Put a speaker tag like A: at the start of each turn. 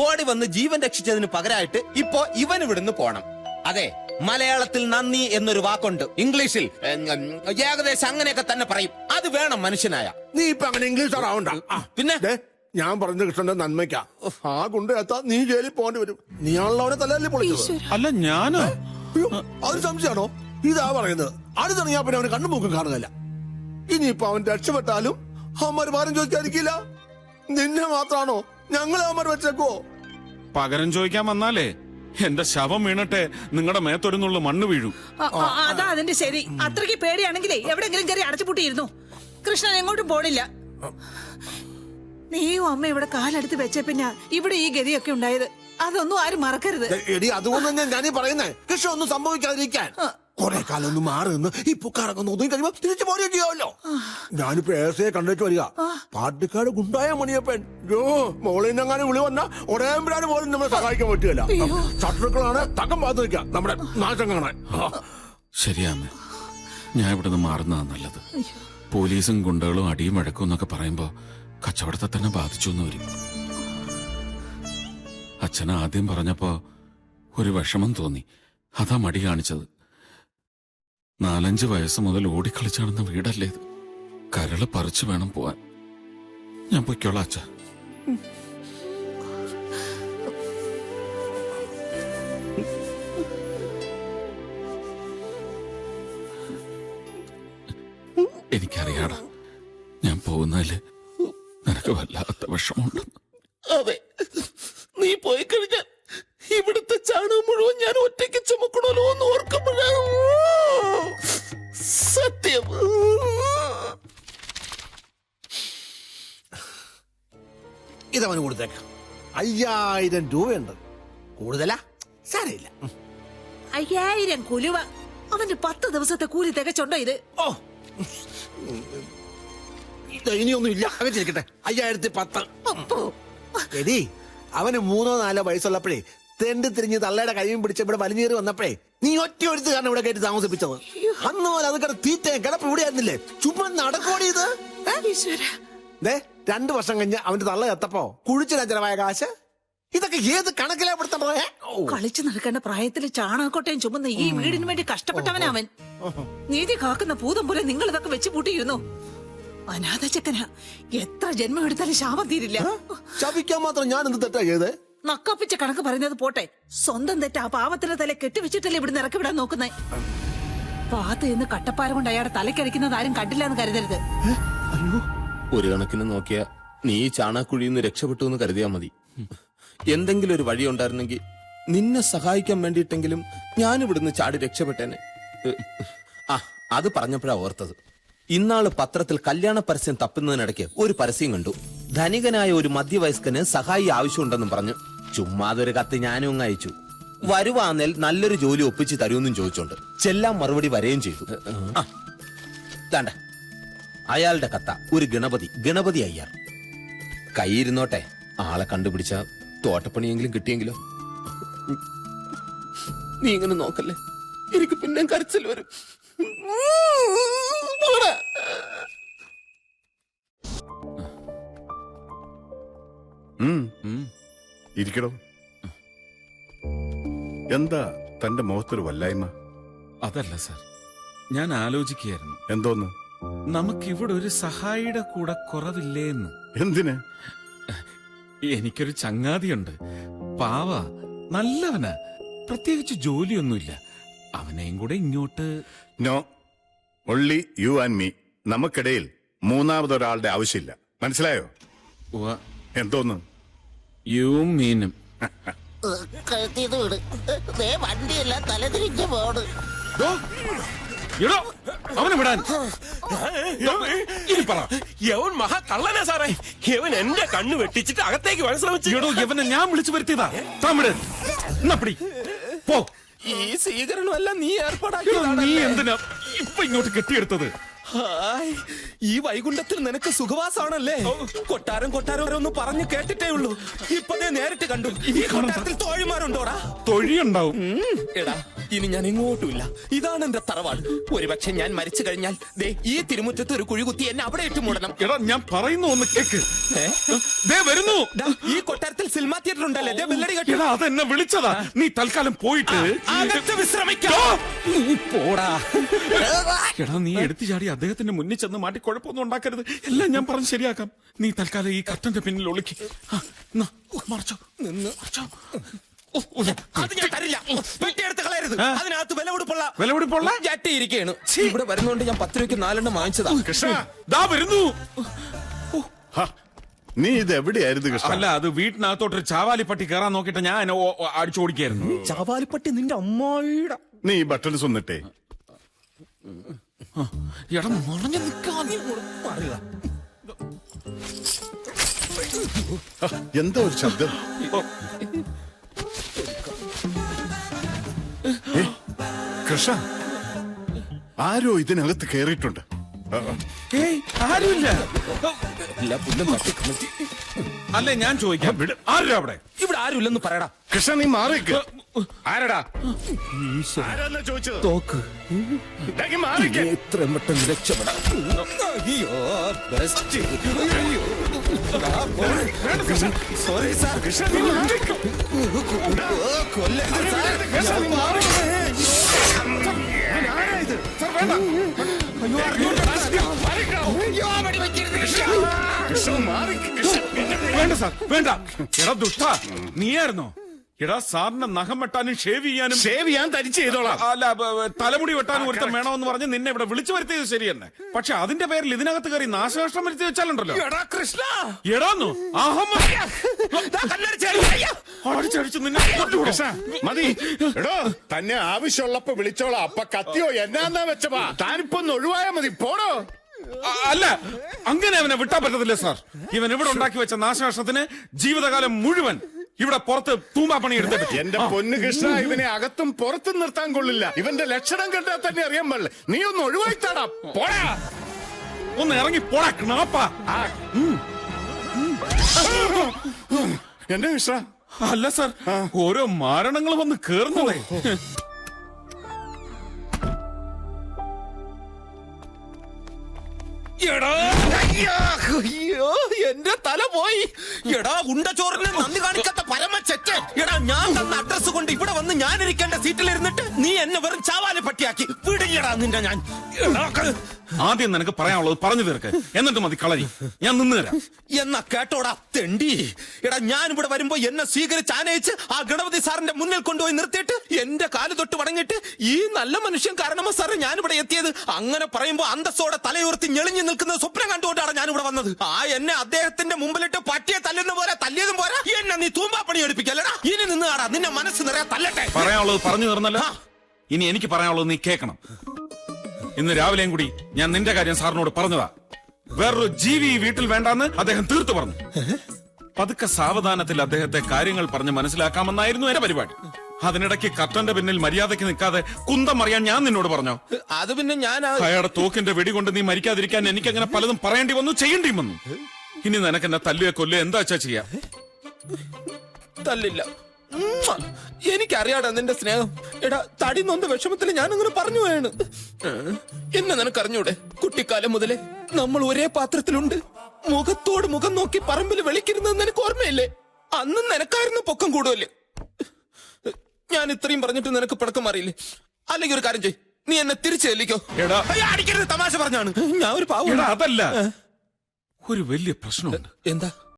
A: ഓടി വന്ന് ജീവൻ രക്ഷിച്ചതിന് പകരമായിട്ട് ഇപ്പോ ഇവൻ ഇവിടുന്ന് പോണം. അതെ, മലയാളത്തിൽ നന്ദി എന്നൊരു വാക്കുണ്ട്, ഇംഗ്ലീഷിൽ ഏകദേശം അങ്ങനെയൊക്കെ തന്നെ പറയും. അത് വേണം മനുഷ്യനായ.
B: നീ ഇപ്പൊ അങ്ങനെ ഇംഗ്ലീഷ് ആവണ്ട.
A: പിന്നെ
B: ഞാൻ പറഞ്ഞ കൃഷ്ണന്റെ നന്മയ്ക്കാ. ആ കൊണ്ടെത്താ നീ ജയിലിൽ പോകേണ്ടി വരും. നീയാണല്ലോ അവനെ തലയിൽ പൊളിച്ചത്.
C: അല്ല ഞാനോ?
B: അത് സംശയമാണോ? ഇതാ പറയുന്നത്. അടുത്തിറങ്ങിയാ പിന്നെ അവന് കണ്ണു മൂക്കും കാണുകയില്ല. ഇനിയിപ്പൊ അവൻ രക്ഷപ്പെട്ടാലും അവന്മാര് ഭാരം ചോദിക്കാതിരിക്കില്ല. നിന്നെ മാത്രാണോ ഞങ്ങളെ അവന്മാർ വെച്ചേക്കോ?
C: പകരം ചോദിക്കാൻ വന്നാലേ എന്റെ ശവം വീണട്ടെ നിങ്ങളുടെ മേത്തൊരുന്നുള്ള മണ്ണ് വീഴൂ.
D: അതാ അതിന്റെ ശരി. അത്രയ്ക്ക് പേടിയാണെങ്കിലേ എവിടെങ്കിലും കയറി അടച്ചുപൂട്ടിയിരുന്നു. കൃഷ്ണൻ എങ്ങോട്ടും പോണില്ല. നീയും അമ്മ ഇവിടെ കാലെടുത്ത് വെച്ച പിന്നെ ഇവിടെ ഈ ഗതിയൊക്കെ ഉണ്ടായത്. അതൊന്നും ആരും മറക്കരുത്.
B: എടി, അതുകൊണ്ട് തന്നെ ഞാനീ പറയുന്നേ, കൃഷ്ണ ഒന്നും സംഭവിക്കാതിരിക്കാൻ കൊറേ കാലം ഒന്ന് മാറി നിന്ന് ഈ പുക്കാറൊക്കെ ഒതുങ്ങി കഴിയുമ്പോ തിരിച്ചു പോരുകയും ചെയ്യാമല്ലോ. ഞാനിപ്പോ ഏസയെ കണ്ടിട്ട് വരിക. പാട്ടിക്കാട് ഗുണ്ടായ മണിയപ്പൻ മോളിനെങ്ങാനും വിളി വന്ന ഒരേമ്പരാന് പോലും നമ്മളെ സഹായിക്കാൻ പറ്റുകയല്ല. ശത്രുക്കളാണ് തക്കം പാത്ത് നിൽക്കുക നമ്മുടെ നാശം കാണാൻ.
C: ശരിയാമ്മേ, ഞാൻ ഇവിടുന്ന് മാറുന്നതാ നല്ലത്. പോലീസും ഗുണ്ടകളും അടിയും വഴക്കും എന്നൊക്കെ പറയുമ്പോ കച്ചവടത്തെ തന്നെ ബാധിച്ചു എന്ന് വരും. അച്ഛൻ ആദ്യം പറഞ്ഞപ്പോ ഒരു വിഷമം തോന്നി, അതാ മടി കാണിച്ചത്. 4-5 വയസ്സ് മുതൽ ഓടിക്കളിച്ചാണെന്ന വീടല്ലേ ഇത്. കരള് പറിച്ചു വേണം പോവാൻ. ഞാൻ പൊയ്ക്കോളാം അച്ഛ. എനിക്കറിയാടാ, ഞാൻ പോകുന്നതില് നിനക്ക് വല്ലാത്ത വിഷമമുണ്ടെന്ന്.
A: അതെ, നീ പോയി കഴിഞ്ഞാൽ ഇവിടുത്തെ ചാണകം മുഴുവൻ ഞാൻ ഒറ്റയ്ക്ക് ചുമക്കണല്ലോ എന്ന് ഓർക്കുമ്പോഴാണ് സത്യം.
B: ഇതവന് കൊടുത്തേക്കാം. 5000 രൂപയുണ്ട്. കൂടുതലാ സാരയില്ല.
D: 5000 കുലുവ. അവന്റെ 10 ദിവസത്തെ കൂലി തികച്ചുണ്ടോ ഇത്?
B: ഓ, ഇനിയൊന്നും ഇല്ല. വെച്ചിരിക്കട്ടെ. 5010. എടി, അവന് 3-4 വയസ്സുള്ളപ്പോഴേ തെണ്ടി തിരിഞ്ഞ് തള്ളയുടെ കൈയും പിടിച്ച് ഇവിടെ വലിഞ്ഞേറി വന്നപ്പോഴേ നീ ഒറ്റ ഒരുത്ത് കാരണം ഇവിടെ കയറ്റി താമസിപ്പിച്ചത്. അന്ന് പോലെ അത് കിടന്ന് തീറ്റയും കിടപ്പ് ഇവിടെ ആയിരുന്നില്ലേ? ചുമ്മാ നടക്കോടി ഇത്. 2 വർഷം കഴിഞ്ഞ് അവന്റെ തള്ള എത്തപ്പോ കുഴിച്ചിടാൻ ചെലവായ കാശ് ഇതൊക്കെ ഏത് കണക്കിലാ പെടുത്തണ്ടേ?
D: കളിച്ചു നടക്കേണ്ട പ്രായത്തിൽ ചാണകക്കൊട്ടയും ചുമന്ന് ഈ വീടിന് വേണ്ടി കഷ്ടപ്പെട്ടവനവൻ. നീതി കാക്കുന്ന ഭൂതം പോലെ നിങ്ങൾ ഇതൊക്കെ വെച്ച് പൂട്ടിയിരുന്നു. അനാഥ ചെക്കനാ. എത്ര ജന്മം എടുത്താലും ശാപം തീരില്ല.
B: ശപിക്കാൻ മാത്രം ഞാൻ എന്ത് തെറ്റാ ചെയ്തേ?
D: നക്കാപ്പിച്ച കണക്ക് പറയുന്നത് പോട്ടെ, സ്വന്തം തെറ്റ് ആ പാവത്തിന്റെ തല കെട്ടിവെച്ചിട്ടല്ലേ ഇവിടുന്ന് ഇറക്കി വിടാൻ നോക്കുന്നേ. പാത്ത് നിന്ന് കട്ടപ്പാര കൊണ്ട് അയാളെ തലക്കടിക്കുന്നത് ആരും കണ്ടില്ല എന്ന് കരുതരുത്.
A: ഒരു കണക്കിന് നോക്കിയാ നീ ചാണകക്കുഴിയിൽ നിന്ന് രക്ഷപ്പെട്ടു എന്ന് കരുതിയാ മതി. എന്തെങ്കിലും ഒരു വഴി ഉണ്ടായിരുന്നെങ്കിൽ നിന്നെ സഹായിക്കാൻ വേണ്ടിയിട്ടെങ്കിലും ഞാൻ ഇവിടുന്ന് ചാടി രക്ഷപ്പെട്ടേനെ. അത് പറഞ്ഞപ്പോഴാ ഓർത്തത്. ഇന്നാള് പത്രത്തിൽ കല്യാണ പരസ്യം തപ്പുന്നതിനിടയ്ക്ക് ഒരു പരസ്യം കണ്ടു. ധനികനായ ഒരു മധ്യവയസ്കന് സഹായി ആവശ്യമുണ്ടെന്നും പറഞ്ഞു. ചുമ്മാതൊരു കത്ത് ഞാനും അങ്ങ് അയച്ചു. വരുവാന്നേൽ നല്ലൊരു ജോലി ഒപ്പിച്ച് തരുമെന്നും ചോദിച്ചോണ്ട് ചെല്ലാൻ മറുപടി വരെയും ചെയ്തു. താണ്ട അയാളുടെ കത്ത ഒരു ഗണപതി അയ്യർ. കൈയിരുന്നോട്ടെ, ആളെ കണ്ടുപിടിച്ച തോട്ടപ്പണിയെങ്കിലും കിട്ടിയെങ്കിലോ. നീ ഇങ്ങനെ നോക്കല്ലേ, എനിക്ക് പിന്നെ കരച്ചിൽ വരും.
E: ഇരിക്കടോ. എന്താ തന്റെ മുഖത്തൊരു വല്ലായ്മ?
C: അതല്ല സാർ, ഞാൻ ആലോചിക്കുകയായിരുന്നു.
E: എന്തോന്ന്?
C: നമുക്കിവിടെ ഒരു സഹായിയുടെ കൂടെ കുറവില്ലേന്ന്.
E: എന്തിന്?
C: എനിക്കൊരു ചങ്ങാതിയുണ്ട്, പാവ, നല്ലവനാ, പ്രത്യേകിച്ച് ജോലിയൊന്നുമില്ല. അവനെയും കൂടെ ഇങ്ങോട്ട്.
E: No, only you and me. നമുക്കിടയിൽ മൂന്നാമതൊരാളുടെ ആവശ്യമില്ല. മനസ്സിലായോ? എന്തോന്ന്?
C: യും മീനും.
F: വണ്ടിയെല്ലാം തലതിരിഞ്ഞ പോണ്.
C: അവനെ വിടാൻ.
G: യവൻ മഹാ കള്ളനാ സാറേ. യവൻ എന്റെ കണ്ണ് വെട്ടിച്ചിട്ട് അകത്തേക്ക് വരാൻ ശ്രമിച്ചു.
C: യവനെ ഞാൻ വിളിച്ചു വരുത്തിയതാ. തമിഴ് എന്നപ്പടി പോ.
A: ഈ സ്വീകരണമല്ല നീ
C: നീ എന്തിനാ ഇപ്പൊ ഇങ്ങോട്ട് കെട്ടിയെടുത്തത്?
A: ഈ വൈകുണ്ഠത്തിൽ നിനക്ക് സുഖവാസമാണല്ലേ? കൊട്ടാരം ഒന്നും പറഞ്ഞു കേട്ടിട്ടേ ഉള്ളൂ. ഇപ്പതേ നേരിട്ട് കണ്ടു. ഈ കൊട്ടാരത്തിൽ തോഴിമാരുണ്ടോടാ?
C: തൊഴിയുണ്ടാവും.
A: എടാ, ഇനി ഞാൻ എങ്ങോട്ടുമില്ല. ഇതാണ് എന്റെ തറവാട്. ഒരുപക്ഷെ ഞാൻ മരിച്ചു കഴിഞ്ഞാൽ ഈ തിരുമുറ്റത്ത് ഒരു കുഴി കുത്തി എന്നെ അവിടെ ഇട്ട് മൂടണം.
C: എടാ, ഞാൻ പറയുന്നു ഒന്ന് കേക്ക്. വരുന്നു.
A: ഈ കൊട്ടാരത്തിൽ സിനിമാ തിയേറ്റർ
G: കേട്ടിട്ടുണ്ടല്ലേ ദേ ബെല്ലടി കേട്ടു.
C: എടാ അതെന്നെ വിളിച്ചതാ. നീ തൽക്കാലം പോയിട്ട്
G: അകത്ത് വിശ്രമിക്കാം. നീ പോടാ.
C: എടാ നീ എടുത്തു ചാടി അദ്ദേഹത്തിന്റെ മുന്നിൽ ചെന്ന് മാറ്റി കുഴപ്പമൊന്നും ഉണ്ടാക്കരുത്. എല്ലാം ഞാൻ പറഞ്ഞ് ശരിയാക്കാം. നീ തൽക്കാലം ഈ കർട്ടന്റെ പിന്നിൽ ഒളിക്ക്. മറച്ചോ നിന്ന് മറച്ചോ.
G: അത് ഞാൻ തരില്ല. പെട്ടിയെടുത്ത് കളയരുത്. അതിനകത്ത്
C: വിലപിടിപ്പുള്ള
G: ജാറ്റിയിരിക്കുകയാണ്. ഇവിടെ വരുന്നോണ്ട് ഞാൻ 10 രൂപയ്ക്ക് 4 വാങ്ങിച്ചതാ.
E: കൃഷ്ണ
C: ദാ വരുന്നു.
E: ഹ, നീ ഇത് എവിടെയായിരുന്നു കൃഷ്ണ?
C: അല്ല അത് വീട്ടിനകത്തോട്ടൊരു ചാവാലിപ്പട്ടി കയറാൻ നോക്കിട്ട് ഞാൻ അടിച്ചോടിക്കായിരുന്നു.
G: ചാവാലിപ്പട്ടി നിന്റെ അമ്മായിയുടെ.
E: നീ ഈ ബട്ടൺസ് ഒന്നിട്ടേ.
C: എടാ മുളഞ്ഞു നിൽക്കാൻ
E: എന്താ ഒരു ശബ്ദം? ഏ, കൃഷ്ണ ആരോ ഇതിനകത്ത് കയറിയിട്ടുണ്ട്.
C: ആരുമില്ല.
G: എല്ലാ പുല്ലും തട്ടി കമത്തി.
C: അല്ലേ ഞാൻ ചോദിക്കാം, ആരും അവിടെ?
G: ഇവിടെ ആരുമില്ലെന്ന് പറയടാ.
E: കൃഷ്ണ നീ മാറിക്ക്. ആരടാ? ആരാന്നാ ചോദിച്ചത്?
G: തോക്ക്.
E: ഇതാക്കി മാറിക്ക്.
G: എത്രയും പെട്ടെന്ന് രക്ഷപ്പെടാം. അയ്യോ ബെസ്റ്റ്. Sorry sir.
E: കൃഷ്ണ നീ മാറിക്ക്.
G: കൊല്ലരുത് സാർ.
E: കൃഷ്ണ നീ മാറിക്ക്. ആരാ ഇത്? സാർ വേണ്ട. കൃഷ്ണ മാറിക്ക്. കൃഷ്ണ
C: വേണ്ട സാർ വേണ്ട. എടാ ദുഷ്ട നീയായിരുന്നോ? എടാ സാറിന്റെ നഖം വെട്ടാനും ഷേവ് ചെയ്യാനും
E: ഷേവ് ചെയ്യാൻ തരിച്ച് ചെയ്തോളാം.
C: അല്ല തലമുടി വെട്ടാനും ഒരുത്തം വേണമെന്ന് പറഞ്ഞ് നിന്നെ ഇവിടെ വിളിച്ചു വരുത്തിയത് ശരി തന്നെ. പക്ഷെ അതിന്റെ പേരിൽ ഇതിനകത്ത് കയറി നാശനഷ്ടം വരുത്തി വെച്ചാലുണ്ടല്ലോ.
G: എടാ കൃഷ്ണ.
C: എടാന്നു അടിച്ചടിച്ച് നിന്നെ കൊണ്ടുവിടും.
E: കൃഷ്ണ മതി. എടോ തന്നെ ആവശ്യമുള്ളപ്പോ വിളിച്ചോളാം. അപ്പൊ കത്തിയോ എന്നാന്നാ വെച്ചപ്പാ. താനിപ്പോ ഒന്ന് ഒഴിവായാ മതി. പോടോ.
C: അല്ല അങ്ങനെ അവനെ വിട്ടാൻ പറ്റത്തില്ല സാർ. ഇവൻ ഇവിടെ ഉണ്ടാക്കി വെച്ച നാശനഷ്ടത്തിന് ജീവിതകാലം മുഴുവൻ ഇവിടെ പുറത്ത് തൂമ്പാപ്പണി എടുത്തിട്ട്.
E: എന്റെ പൊന്നു കൃഷ്ണ ഇവനെ അകത്തും പുറത്തും നിർത്താൻ കൊള്ളില്ല. ഇവന്റെ ലക്ഷണം കണ്ടാൽ തന്നെ അറിയാൻ പാടില്ല. നീ ഒന്ന് ഒഴിവായിത്താടാ. പോടാ.
C: ഒന്ന് ഇറങ്ങി പോടാ ക്നാപ്പാ.
E: എന്റെ കൃഷ്ണ.
C: അല്ല സാർ ഓരോ മാരണങ്ങൾ വന്ന് കേറുന്നതേ.
G: എടാ അയ്യോ എന്റെ തല പോയി. എടാ ഉണ്ടച്ചോറിന് നന്ദി കാണിക്കാത്ത പരമച്ചെറ്റ്. എടാ ഞാൻ തന്ന അഡ്രസ് കൊണ്ട് ഇവിടെ വന്ന് ഞാൻ ഇരിക്കേണ്ട സീറ്റിലിരുന്നിട്ട് നീ എന്നെ വെറും ചാവാലി പട്ടിയാക്കി. വിടില്ലടാ നിന്റെ ഞാൻ.
C: ആദ്യം നിനക്ക് പറയാനുള്ളത് പറഞ്ഞു തീർക്ക്, എന്നിട്ട് മതി കളരി. ഞാൻ നിന്ന് തരാം.
G: എന്നാ കേട്ടോടാ തെണ്ടി. എടാ ഞാൻ ഇവിടെ വരുമ്പോ എന്നെ സ്വീകരിച്ച് ആനയിച്ച് ആ ഗണപതി സാറിന്റെ മുന്നിൽ കൊണ്ടുപോയി നിർത്തിയിട്ട് എന്റെ കാല് തൊട്ട് വടങ്ങിട്ട് ഈ നല്ല മനുഷ്യൻ കാരണമോ സാറ് ഞാനിവിടെ എത്തിയത്. അങ്ങനെ പറയുമ്പോ അന്തസ്സോടെ തലയുയർത്തി ഞെളിഞ്ഞു നിൽക്കുന്ന സ്വപ്നം കണ്ടുകൊണ്ടാണ് ഞാനിവിടെ വന്നത്. ആ എന്നെ അദ്ദേഹത്തിന്റെ മുമ്പിലിട്ട് പട്ടിയെ തല്ലുന്ന പോലെ തല്ലിയതും പോരാ എന്നെ നീ തൂമ്പാപ്പണി എടുപ്പിക്കല്ലടാ. ഇനി നിന്ന് ആടാ നിന്നെ മനസ്സ് നിറയെ തല്ലട്ടെ.
C: പറയാനുള്ളത് പറഞ്ഞു തീർന്നല്ലോ. ഇനി എനിക്ക് പറയാനുള്ളത് നീ കേൾക്കണം. ഇന്ന് രാവിലെയും കൂടി ഞാൻ നിന്റെ കാര്യം സാറിനോട് പറഞ്ഞതാ. വേറൊരു ജീവി ഈ വീട്ടിൽ വേണ്ടാന്ന് അദ്ദേഹം തീർത്തു പറഞ്ഞു. പതുക്കെ സാവധാനത്തിൽ അദ്ദേഹത്തെ കാര്യങ്ങൾ പറഞ്ഞ് മനസ്സിലാക്കാമെന്നായിരുന്നു എന്റെ പരിപാടി. അതിനിടയ്ക്ക് കർട്ടന്റെ പിന്നിൽ മര്യാദയ്ക്ക് നിൽക്കാതെ കുന്തം അറിയാൻ ഞാൻ നിന്നോട് പറഞ്ഞോ?
G: അത് പിന്നെ ഞാൻ
C: അയാളുടെ തോക്കിന്റെ വെടി കൊണ്ട് നീ മരിക്കാതിരിക്കാൻ എനിക്ക് അങ്ങനെ പലതും പറയേണ്ടി വന്നു, ചെയ്യേണ്ടിയും വന്നു. ഇനി നിനക്ക് എന്നെ തല്ലുക കൊല്ലുക എന്താ വെച്ചാ ചെയ്യാം.
G: തല്ലില്ല. എനിക്കറിയാടാ നിന്റെ സ്നേഹം. എടാ തടി നൊന്ത വിഷമത്തിൽ ഞാനങ്ങനെ പറഞ്ഞു പോയാണ്. എന്നെ നിനക്കറിഞ്ഞൂടെ? കുട്ടിക്കാലം മുതലേ നമ്മൾ ഒരേ പാത്രത്തിലുണ്ട്. മുഖത്തോട് മുഖം നോക്കി പറമ്പിൽ വിളിക്കുന്നത് നിനക്ക് ഓർമ്മയില്ലേ? അന്നും നിനക്കായിരുന്നു പൊക്കം കൂടുതല്. ഞാൻ ഇത്രയും പറഞ്ഞിട്ട് നിനക്ക് പിടക്കം മാറിയില്ലേ? അല്ലെങ്കിൽ ഒരു കാര്യം ചെയ്, നീ എന്നെ തിരിച്ചു ചെല്ലിക്കോ.
C: എടാ
G: അടിക്കരുത്, തമാശ പറഞ്ഞാണ്. ഞാൻ ഒരു പാവം.
C: അതല്ല, ഒരു വലിയ പ്രശ്നമുണ്ട്.
G: എന്താ?